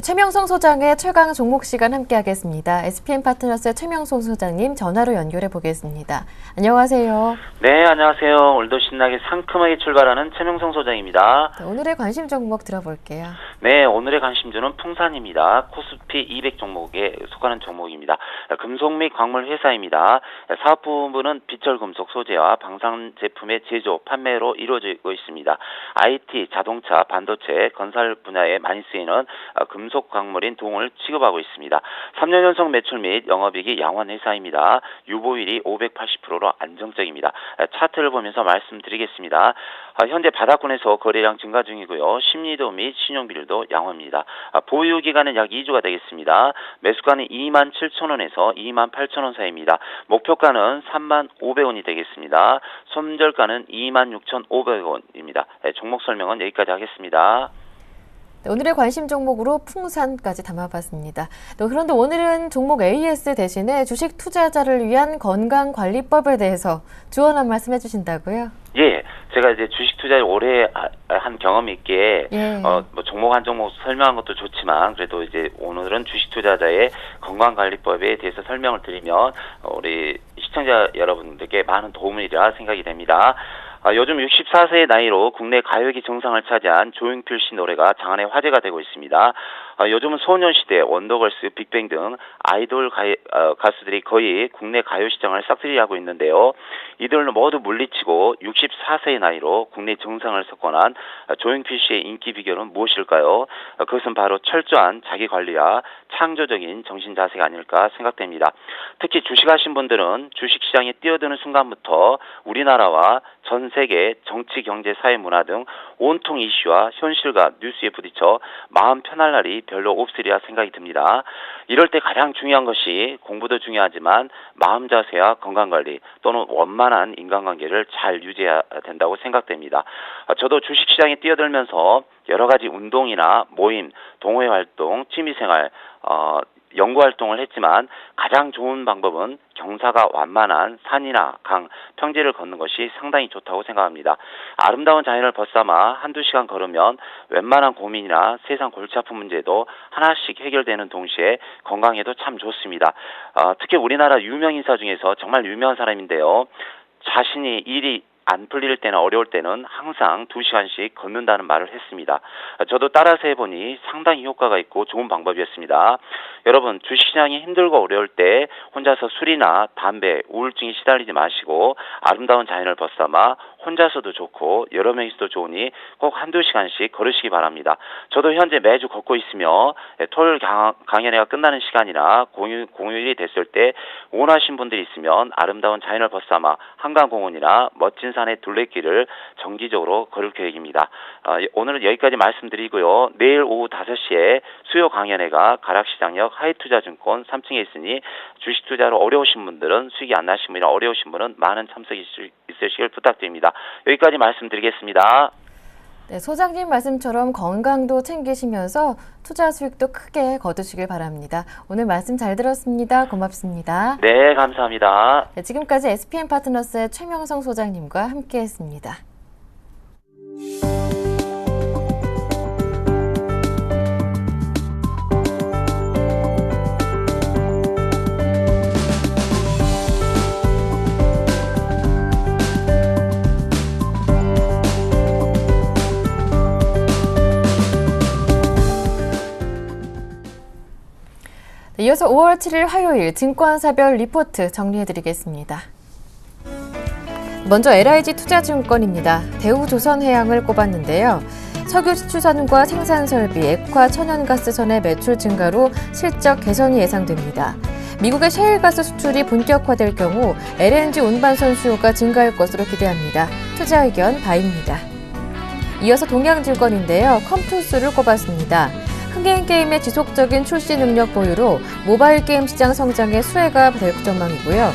최명성 소장의 최강 종목 시간 함께하겠습니다. SPM 파트너스의 최명성 소장님 전화로 연결해 보겠습니다. 안녕하세요. 네, 안녕하세요. 오늘도 신나게 상큼하게 출발하는 최명성 소장입니다. 네, 오늘의 관심 종목 들어볼게요. 네, 오늘의 관심주는 풍산입니다. 코스피 200 종목에 속하는 종목입니다. 금속 및 광물 회사입니다. 사업 부분은 비철금속 소재와 방산 제품의 제조, 판매로 이루어지고 있습니다. IT, 자동차, 반도체, 건설 분야에 많이 쓰이는 금속 광물인 동을 취급하고 있습니다. 3년 연속 매출 및 영업이익이 양호한 회사입니다. 유보율이 580%로 안정적입니다. 차트를 보면서 말씀드리겠습니다. 현재 바닥권에서 거래량 증가 중이고요. 심리도 및 신용비율도 양호합니다. 보유 기간은 약 2주가 되겠습니다. 매수가는 27,000원에서 28,000원 사이입니다. 목표가는 35,500원이 되겠습니다. 손절가는 26,500원입니다. 종목 설명은 여기까지 하겠습니다. 네, 오늘의 관심 종목으로 풍산까지 담아봤습니다. 그런데 오늘은 종목 AS 대신에 주식 투자자를 위한 건강관리법에 대해서 조언 한 말씀 해주신다고요? 예, 제가 이제 주식 투자를 오래 한 경험이 있게 뭐 종목 한 종목 설명한 것도 좋지만 그래도 이제 오늘은 주식 투자자의 건강관리법에 대해서 설명을 드리면 우리 시청자 여러분들께 많은 도움이라 생각이 됩니다. 요즘 64세의 나이로 국내 가요계 정상을 차지한 조용필 씨 노래가 장안의 화제가 되고 있습니다. 요즘은 소년시대, 원더걸스, 빅뱅 등 아이돌 가수들이 거의 국내 가요 시장을 싹쓸이하고 있는데요. 이들을 모두 물리치고 64세의 나이로 국내 정상을 석권한 조용필 씨의 인기 비결은 무엇일까요? 그것은 바로 철저한 자기관리와 창조적인 정신 자세가 아닐까 생각됩니다. 특히 주식하신 분들은 주식시장에 뛰어드는 순간부터 우리나라와 전 세계 정치, 경제, 사회, 문화 등 온통 이슈와 현실과 뉴스에 부딪혀 마음 편할 날이 별로 없으리라 생각이 듭니다. 이럴 때 가장 중요한 것이 공부도 중요하지만 마음 자세와 건강관리 또는 원만한 인간관계를 잘 유지해야 된다고 생각됩니다. 저도 주식시장에 뛰어들면서 여러 가지 운동이나 모임, 동호회 활동, 취미생활, 연구활동을 했지만 가장 좋은 방법은 경사가 완만한 산이나 강, 평지를 걷는 것이 상당히 좋다고 생각합니다. 아름다운 자연을 벗삼아 한두 시간 걸으면 웬만한 고민이나 세상 골치 아픈 문제도 하나씩 해결되는 동시에 건강에도 참 좋습니다. 특히 우리나라 유명 인사 중에서 정말 유명한 사람인데요. 자신이 일이 안 풀릴 때나 어려울 때는 항상 2시간씩 걷는다는 말을 했습니다. 저도 따라서 해보니 상당히 효과가 있고 좋은 방법이었습니다. 여러분, 주식시장이 힘들고 어려울 때 혼자서 술이나 담배, 우울증에 시달리지 마시고 아름다운 자연을 벗삼아 혼자서도 좋고 여러 명이서도 좋으니 꼭 한두 시간씩 걸으시기 바랍니다. 저도 현재 매주 걷고 있으며 토요일 강연회가 끝나는 시간이나 공휴일이 됐을 때 원하신 분들이 있으면 아름다운 자연을 벗삼아 한강공원이나 멋진 산의 둘레길을 정기적으로 걸을 계획입니다. 오늘은 여기까지 말씀드리고요. 내일 오후 5시에 수요 강연회가 가락시장역 하이투자증권 3층에 있으니 주식 투자로 어려우신 분들은 수익이 안 나신 분이나 어려우신 분은 많은 참석이 있으시길 부탁드립니다. 여기까지 말씀드리겠습니다. 네, 소장님 말씀처럼 건강도 챙기시면서 투자 수익도 크게 거두시길 바랍니다. 오늘 말씀 잘 들었습니다. 고맙습니다. 네, 감사합니다. 네, 지금까지 SPM 파트너스의 최명성 소장님과 함께했습니다. 이어서 5월 7일 화요일 증권사별 리포트 정리해드리겠습니다. 먼저 LIG 투자증권입니다. 대우조선해양을 꼽았는데요. 석유 추산과 생산설비, 액화, 천연가스선의 매출 증가로 실적 개선이 예상됩니다. 미국의 셰일가스 수출이 본격화될 경우 LNG 운반선 수요가 증가할 것으로 기대합니다. 투자 의견 바입니다. 이어서 동양증권인데요. 컴투스를 꼽았습니다. 흥행 게임의 지속적인 출시 능력 보유로 모바일 게임 시장 성장에 수혜가 될 전망이고요.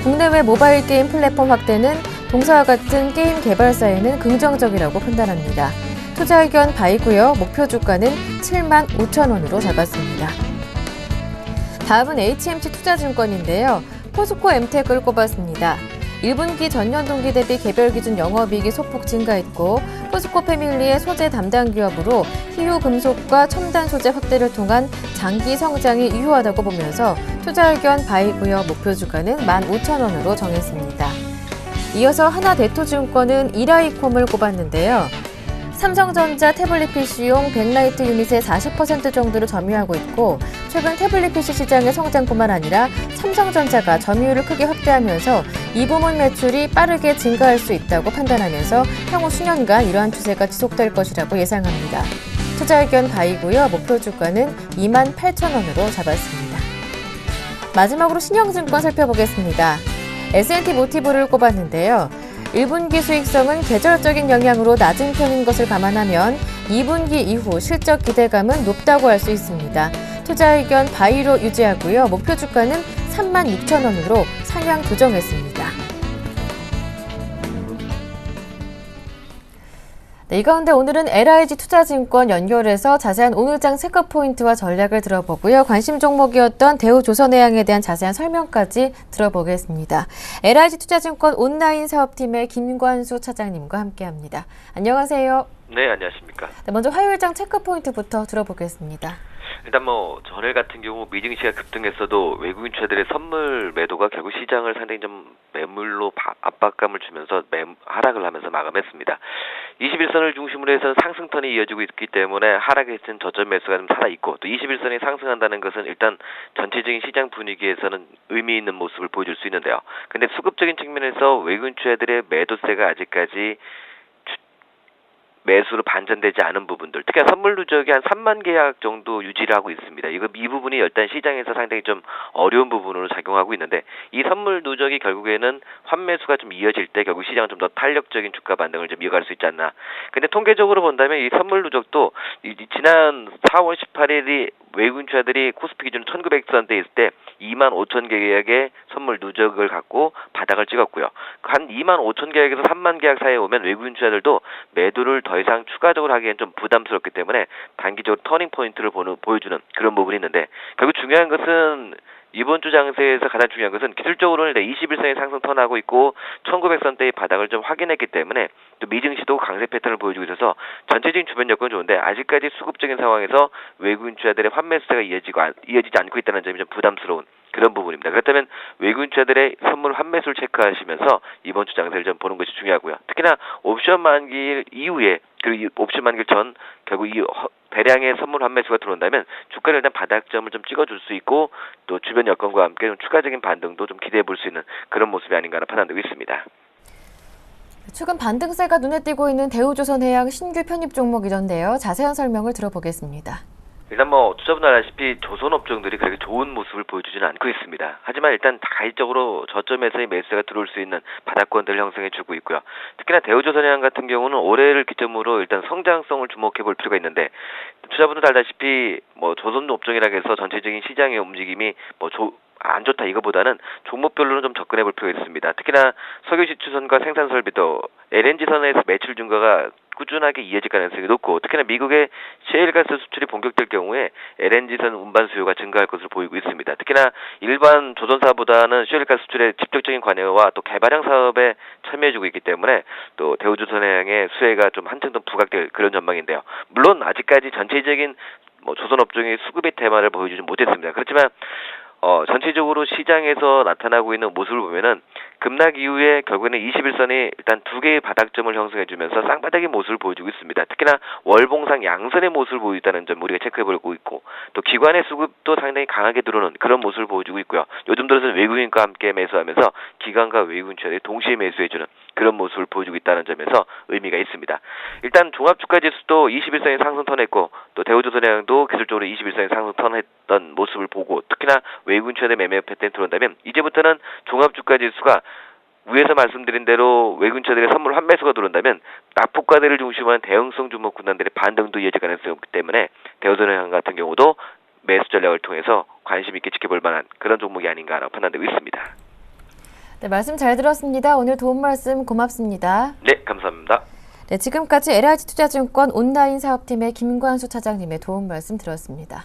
국내외 모바일 게임 플랫폼 확대는 동사와 같은 게임 개발사에는 긍정적이라고 판단합니다. 투자 의견 바이고요. 목표 주가는 75,000원으로 잡았습니다. 다음은 HMC 투자증권인데요. 포스코 엠텍을 꼽았습니다. 1분기 전년 동기 대비 개별 기준 영업이익이 소폭 증가했고 포스코 패밀리의 소재 담당 기업으로 희유 금속과 첨단 소재 확대를 통한 장기 성장이 유효하다고 보면서 투자 의견 바이고요. 목표 주가는 15,000원으로 정했습니다. 이어서 하나대투증권은 이라이콤을 꼽았는데요. 삼성전자 태블릿 PC용 백라이트 유닛의 40% 정도를 점유하고 있고 최근 태블릿 PC 시장의 성장뿐만 아니라 삼성전자가 점유율을 크게 확대하면서 이 부문 매출이 빠르게 증가할 수 있다고 판단하면서 향후 수년간 이러한 추세가 지속될 것이라고 예상합니다. 투자 의견 바이고요. 목표 주가는 28,000원으로 잡았습니다. 마지막으로 신영증권 살펴보겠습니다. S&T 모티브를 꼽았는데요. 1분기 수익성은 계절적인 영향으로 낮은 편인 것을 감안하면 2분기 이후 실적 기대감은 높다고 할 수 있습니다. 투자 의견 바이로 유지하고요. 목표 주가는 36,000원으로 상향 조정했습니다. 네, 이 가운데 오늘은 LIG 투자증권 연결해서 자세한 오늘장 체크 포인트와 전략을 들어보고요. 관심 종목이었던 대우조선해양에 대한 자세한 설명까지 들어보겠습니다. LIG 투자증권 온라인 사업팀의 김관수 차장님과 함께합니다. 안녕하세요. 네, 안녕하십니까. 네, 먼저 화요일장 체크 포인트부터 들어보겠습니다. 일단 전일 같은 경우 미증시가 급등했어도 외국인 투자들의 선물 매도가 결국 시장을 상당히 좀 매물로 압박감을 주면서 하락을 하면서 마감했습니다. 21선을 중심으로 해서 상승턴이 이어지고 있기 때문에 하락에 있는 저점 매수가 좀 살아있고 또 21선이 상승한다는 것은 일단 전체적인 시장 분위기에서는 의미 있는 모습을 보여줄 수 있는데요. 근데 수급적인 측면에서 외국인 투자들의 매도세가 아직까지 매수로 반전되지 않은 부분들, 특히 선물 누적이 한 3만 계약 정도 유지를 하고 있습니다. 이 부분이 일단 시장에서 상당히 좀 어려운 부분으로 작용하고 있는데 이 선물 누적이 결국에는 환매수가 좀 이어질 때 결국 시장은 좀 더 탄력적인 주가 반등을 좀 이어갈 수 있지 않나. 근데 통계적으로 본다면 이 선물 누적도 지난 4월 18일이 외국인 투자들이 코스피 기준 1900선대에 있을 때 2만 5천 계약의 선물 누적을 갖고 바닥을 찍었고요. 한 2만 5천 계약에서 3만 계약 사이에 오면 외국인 투자들도 매도를 더 이상 추가적으로 하기엔 좀 부담스럽기 때문에 단기적으로 터닝 포인트를 보여주는 그런 부분이 있는데 결국 중요한 것은 이번 주 장세에서 가장 중요한 것은 기술적으로는 21선이 상승 턴하고 있고 1900선대의 바닥을 좀 확인했기 때문에 또 미증시도 강세 패턴을 보여주고 있어서 전체적인 주변 여건은 좋은데 아직까지 수급적인 상황에서 외국인 투자들의 환매수가 이어지지 않고 있다는 점이 좀 부담스러운 그런 부분입니다. 그렇다면 외국인 투자들의 선물 환매수를 체크하시면서 이번 주 장세를 좀 보는 것이 중요하고요. 특히나 옵션 만기일 이후에 그리고 옵션 만기일 전 결국 이 대량의 선물 환매수가 들어온다면 주가를 일단 바닥점을 좀 찍어줄 수 있고 또 주변 여건과 함께 좀 추가적인 반등도 좀 기대해 볼 수 있는 그런 모습이 아닌가 하는 판단되고 있습니다. 최근 반등세가 눈에 띄고 있는 대우조선해양 신규 편입 종목이던데요. 자세한 설명을 들어보겠습니다. 일단 투자분들 아시피 조선업종들이 그렇게 좋은 모습을 보여주지는 않고 있습니다. 하지만 일단 가시적으로 저점에서의 매수가 들어올 수 있는 바닥권들을 형성해주고 있고요. 특히나 대우조선해양 같은 경우는 올해를 기점으로 일단 성장성을 주목해 볼 필요가 있는데 투자분들 알다시피 조선업종이라고 해서 전체적인 시장의 움직임이 안 좋다 이거보다는 종목별로는 좀 접근해 볼 필요가 있습니다. 특히나 석유시추선과 생산설비도 LNG선에서 매출 증가가 꾸준하게 이어질 가능성이 높고 특히나 미국의 셰일가스 수출이 본격될 경우에 LNG선 운반 수요가 증가할 것으로 보이고 있습니다. 특히나 일반 조선사보다는 셰일가스 수출에 직접적인 관여와 또 개발형 사업에 참여해주고 있기 때문에 또 대우조선해양의 수혜가 좀 한층 더 부각될 그런 전망인데요. 물론 아직까지 전체적인 조선업종의 수급의 테마를 보여주지 못했습니다. 그렇지만 전체적으로 시장에서 나타나고 있는 모습을 보면은 급락 이후에 결국에는 21선이 일단 두 개의 바닥점을 형성해주면서 쌍바닥의 모습을 보여주고 있습니다. 특히나 월봉상 양선의 모습을 보이고 있다는 점 우리가 체크해보고 있고, 또 기관의 수급도 상당히 강하게 들어오는 그런 모습을 보여주고 있고요. 요즘 들어서는 외국인과 함께 매수하면서 기관과 외국인 투자들이 동시에 매수해주는 그런 모습을 보여주고 있다는 점에서 의미가 있습니다. 일단 종합주가지수도 21선이 상승 턴했고, 또 대우조선해양도 기술적으로 21선이 상승 턴했던 모습을 보고, 특히나 외국인 투자들 매매 패턴이 들어온다면 이제부터는 종합주가지수가 위에서 말씀드린 대로 외국인 투자들의 선물 환매수가 들어온다면 낙폭과대를 중심으로 한 대형성 주목 군단들의 반등도 이어질 가능성이 없기 때문에 대우조선해양 같은 경우도 매수 전략을 통해서 관심 있게 지켜볼 만한 그런 종목이 아닌가라고 판단되고 있습니다. 네, 말씀 잘 들었습니다. 오늘 도움 말씀 고맙습니다. 네, 감사합니다. 네, 지금까지 LIG투자증권 온라인 사업팀의 김관수 차장님의 도움 말씀 들었습니다.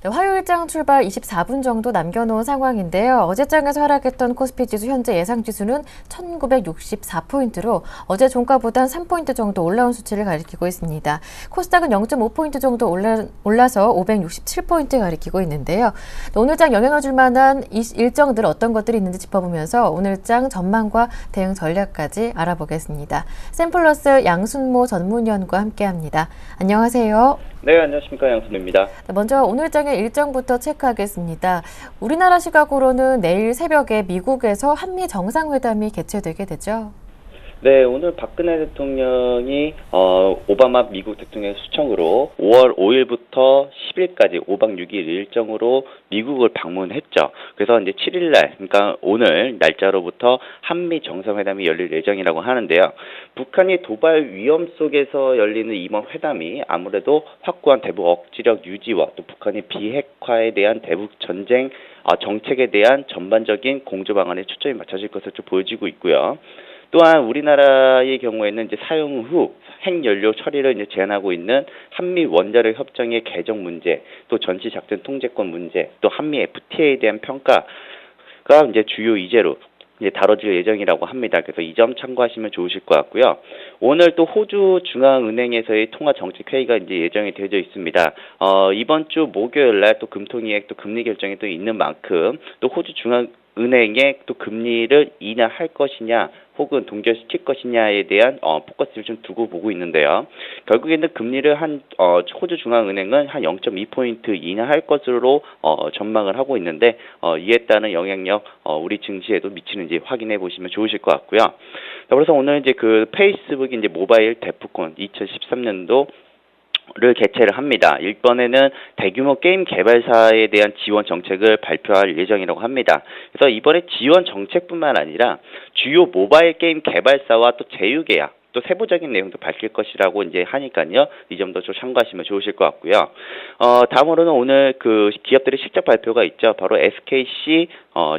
네, 화요일장 출발 24분 정도 남겨놓은 상황인데요. 어제장에서 하락했던 코스피 지수 현재 예상 지수는 1964포인트로 어제 종가보단 3포인트 정도 올라온 수치를 가리키고 있습니다. 코스닥은 0.5포인트 정도 올라서 567포인트 가리키고 있는데요. 오늘장 영향을 줄 만한 일정들 어떤 것들이 있는지 짚어보면서 오늘장 전망과 대응 전략까지 알아보겠습니다. 샘플러스 양순모 전문위원과 함께합니다. 안녕하세요. 네, 안녕하십니까. 양순모입니다. 먼저 오늘장의 일정부터 체크하겠습니다. 우리나라 시각으로는 내일 새벽에 미국에서 한미 정상회담이 개최되게 되죠. 네, 오늘 박근혜 대통령이 오바마 미국 대통령의 수청으로 5월 5일부터 10일까지 5박 6일 일정으로 미국을 방문했죠. 그래서 이제 7일날, 그러니까 오늘 날짜로부터 한미 정상회담이 열릴 예정이라고 하는데요. 북한이 도발 위험 속에서 열리는 이번 회담이 아무래도 확고한 대북 억지력 유지와 또 북한의 비핵화에 대한 대북 전쟁 정책에 대한 전반적인 공조 방안에 초점이 맞춰질 것으로 좀 보여지고 있고요. 또한 우리나라의 경우에는 이제 사용 후 핵연료 처리를 이제 제한하고 있는 한미 원자력 협정의 개정 문제, 또 전시 작전 통제권 문제, 또 한미 FTA에 대한 평가가 이제 주요 이제로 이제 다뤄질 예정이라고 합니다. 그래서 이 점 참고하시면 좋으실 것 같고요. 오늘 또 호주 중앙은행에서의 통화 정책 회의가 이제 예정이 되어져 있습니다. 이번 주 목요일 날 또 금통위의 또 금리 결정이 또 있는 만큼 또 호주 중앙은행의 또 금리를 인하할 것이냐 혹은 동결시킬 것이냐에 대한 포커스를 좀 두고 보고 있는데요. 결국에는 금리를 호주 중앙은행은 한 0.2포인트 인하할 것으로 전망을 하고 있는데 이에 따른 영향력 우리 증시에도 미치는지 확인해 보시면 좋으실 것 같고요. 그래서 오늘 이제 그 페이스북이 이제 모바일 데프콘 2013년도 를 개최를 합니다. 이번에는 대규모 게임 개발사에 대한 지원 정책을 발표할 예정이라고 합니다. 그래서 이번에 지원 정책뿐만 아니라 주요 모바일 게임 개발사와 또 제휴계약, 또 세부적인 내용도 밝힐 것이라고 이제 하니까요. 이 점도 좀 참고하시면 좋으실 것 같고요. 다음으로는 오늘 그 기업들의 실적 발표가 있죠. 바로 SKC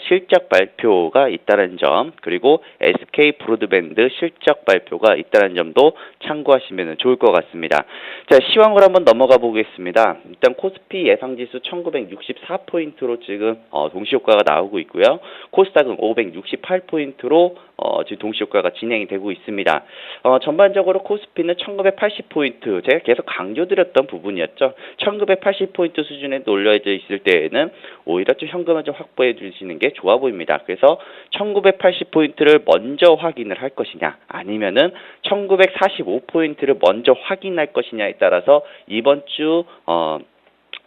실적 발표가 있다는 점, 그리고 SK 브로드밴드 실적 발표가 있다는 점도 참고하시면 좋을 것 같습니다. 자, 시황으로 한번 넘어가 보겠습니다. 일단 코스피 예상지수 1964포인트로 지금 동시효과가 나오고 있고요. 코스닥은 568포인트로 지금 동시효과가 진행이 되고 있습니다. 전반적으로 코스피는 1980포인트, 제가 계속 강조드렸던 부분이었죠. 1980포인트 수준에 올려져 있을 때에는 오히려 좀 현금을 좀 확보해 주시는 게 좋아 보입니다. 그래서 1980포인트를 먼저 확인을 할 것이냐, 아니면은 1945포인트를 먼저 확인할 것이냐에 따라서 이번 주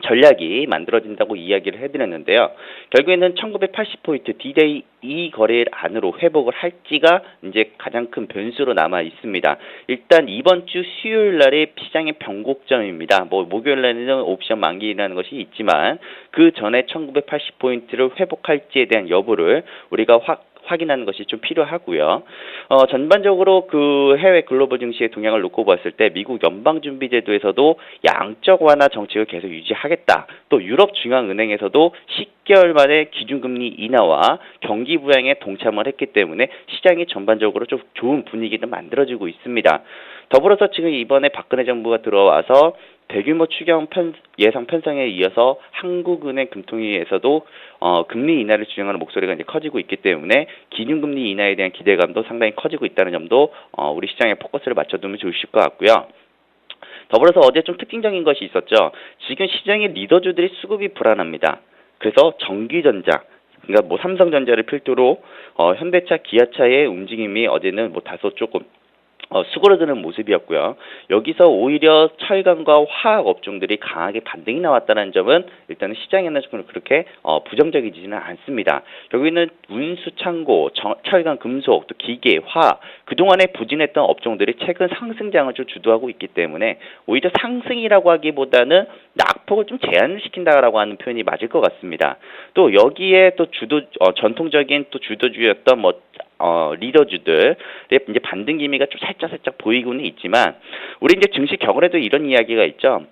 전략이 만들어진다고 이야기를 해드렸는데요. 결국에는 1980포인트 D-Day 이 거래일 안으로 회복을 할지가 이제 가장 큰 변수로 남아 있습니다. 일단 이번 주 수요일 날의 시장의 변곡점입니다. 목요일 날에는 옵션 만기라는 것이 있지만 그 전에 1980포인트를 회복할지에 대한 여부를 우리가 확인하는 것이 좀 필요하고요. 전반적으로 그 해외 글로벌 증시의 동향을 놓고 봤을 때 미국 연방준비제도에서도 양적 완화 정책을 계속 유지하겠다. 또 유럽 중앙은행에서도 10개월 만에 기준금리 인하와 경기 부양에 동참을 했기 때문에 시장이 전반적으로 좀 좋은 분위기도 만들어지고 있습니다. 더불어서 지금 이번에 박근혜 정부가 들어와서 대규모 추경 예상 편성에 이어서 한국은행 금통위에서도 금리 인하를 주장하는 목소리가 이제 커지고 있기 때문에 기준금리 인하에 대한 기대감도 상당히 커지고 있다는 점도 우리 시장에 포커스를 맞춰두면 좋으실 것 같고요. 더불어서 어제 좀 특징적인 것이 있었죠. 지금 시장의 리더주들이 수급이 불안합니다. 그래서 전기전자, 그러니까 뭐 삼성전자를 필두로 현대차, 기아차의 움직임이 어제는 뭐 다소 조금 수그러드는 모습이었고요. 여기서 오히려 철강과 화학 업종들이 강하게 반등이 나왔다는 점은 일단은 시장에는 그렇게 부정적이지는 않습니다. 여기는 운수, 창고, 철강, 금속, 또 기계, 화학 그동안에 부진했던 업종들이 최근 상승장을 좀 주도하고 있기 때문에 오히려 상승이라고 하기보다는 낙폭을 좀 제한을 시킨다라고 하는 표현이 맞을 것 같습니다. 또 여기에 또 전통적인 또 주도주였던 리더주들 이제 반등 기미가 좀 살짝 보이고는 있지만 우리 이제 증시 격언에도 이런 이야기가 있죠.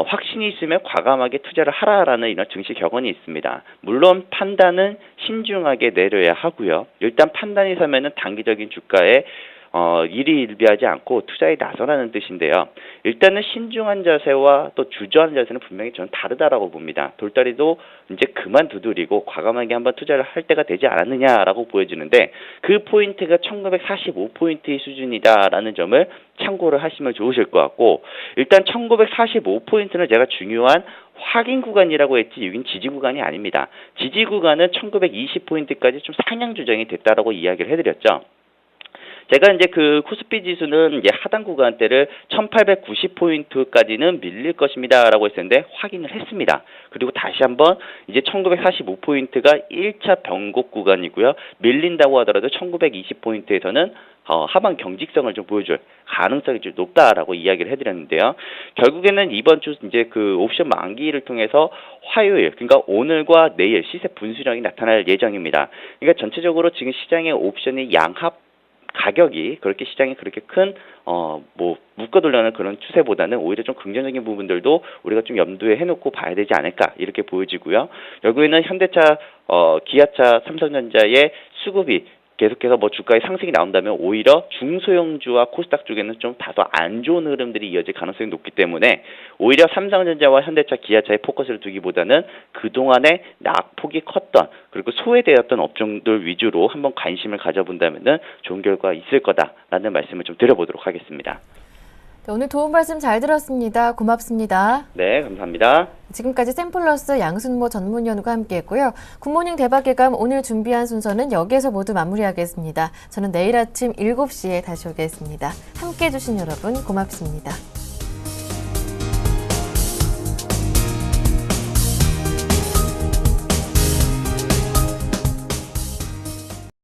확신이 있으면 과감하게 투자를 하라라는 이런 증시 격언이 있습니다. 물론 판단은 신중하게 내려야 하고요. 일단 판단이 서면은 단기적인 주가에 일희일비하지 않고 투자에 나서라는 뜻인데요. 일단은 신중한 자세와 또 주저하는 자세는 분명히 저는 다르다라고 봅니다. 돌다리도 이제 그만 두드리고 과감하게 한번 투자를 할 때가 되지 않았느냐라고 보여지는데 그 포인트가 1945포인트의 수준이다라는 점을 참고를 하시면 좋으실 것 같고 일단 1945포인트는 제가 중요한 확인 구간이라고 했지 여긴 지지 구간이 아닙니다. 지지 구간은 1920포인트까지 좀 상향 조정이 됐다라고 이야기를 해드렸죠. 제가 이제 그 코스피 지수는 이제 하단 구간대를 1890포인트까지는 밀릴 것입니다라고 했었는데 확인을 했습니다. 그리고 다시 한번 이제 1945포인트가 1차 변곡 구간이고요. 밀린다고 하더라도 1920포인트에서는 하방 경직성을 좀 보여줄 가능성이 좀 높다라고 이야기를 해드렸는데요. 결국에는 이번 주 이제 그 옵션 만기를 통해서 화요일, 그러니까 오늘과 내일 시세 분수령이 나타날 예정입니다. 그러니까 전체적으로 지금 시장의 옵션이 양합 가격이 그렇게 시장이 그렇게 큰 묶어두려는 그런 추세보다는 오히려 좀 긍정적인 부분들도 우리가 좀 염두에 해놓고 봐야 되지 않을까 이렇게 보여지고요. 여기에는 현대차, 기아차, 삼성전자의 수급이 계속해서 주가의 상승이 나온다면 오히려 중소형주와 코스닥 쪽에는 좀 다소 안 좋은 흐름들이 이어질 가능성이 높기 때문에 오히려 삼성전자와 현대차, 기아차에 포커스를 두기보다는 그동안에 낙폭이 컸던 그리고 소외되었던 업종들 위주로 한번 관심을 가져본다면은 좋은 결과가 있을 거다라는 말씀을 좀 드려보도록 하겠습니다. 네, 오늘 도움 말씀 잘 들었습니다. 고맙습니다. 네, 감사합니다. 지금까지 샘플러스 양순모 전문위원과 함께했고요. 굿모닝 대박예감 오늘 준비한 순서는 여기에서 모두 마무리하겠습니다. 저는 내일 아침 7시에 다시 오겠습니다. 함께해 주신 여러분 고맙습니다.